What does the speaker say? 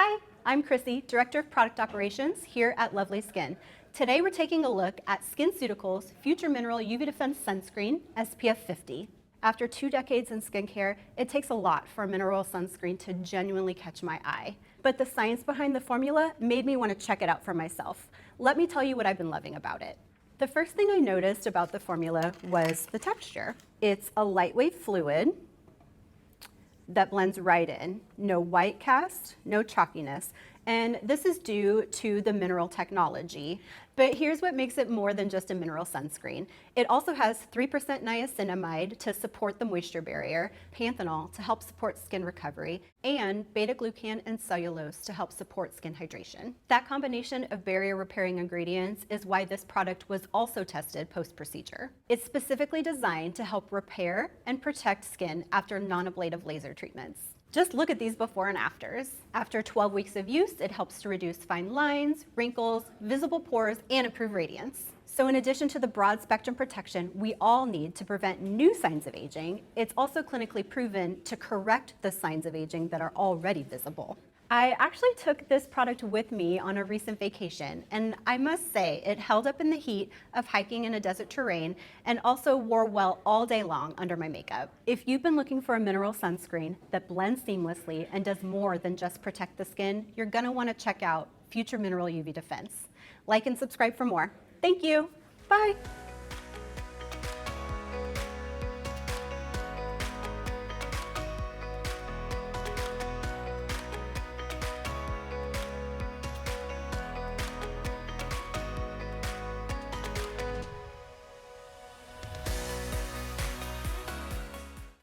Hi, I'm Chrissy, Director of Product Operations here at LovelySkin. Today we're taking a look at SkinCeuticals Future Mineral UV Defense Sunscreen SPF 50. After 2 decades in skincare, it takes a lot for a mineral sunscreen to genuinely catch my eye. But the science behind the formula made me want to check it out for myself. Let me tell you what I've been loving about it. The first thing I noticed about the formula was the texture. It's a lightweight fluid that blends right in. No white cast, no chalkiness. And this is due to the mineral technology. But here's what makes it more than just a mineral sunscreen. It also has 3% niacinamide to support the moisture barrier, panthenol to help support skin recovery, and beta-glucan and cellulose to help support skin hydration. That combination of barrier repairing ingredients is why this product was also tested post-procedure. It's specifically designed to help repair and protect skin after non-ablative laser treatments. Just look at these before and afters. After 12 weeks of use, it helps to reduce fine lines, wrinkles, visible pores, and improve radiance. So in addition to the broad spectrum protection we all need to prevent new signs of aging, it's also clinically proven to correct the signs of aging that are already visible. I actually took this product with me on a recent vacation, and I must say it held up in the heat of hiking in a desert terrain and also wore well all day long under my makeup. If you've been looking for a mineral sunscreen that blends seamlessly and does more than just protect the skin, you're gonna wanna check out Future Mineral UV Defense. Like and subscribe for more. Thank you, bye.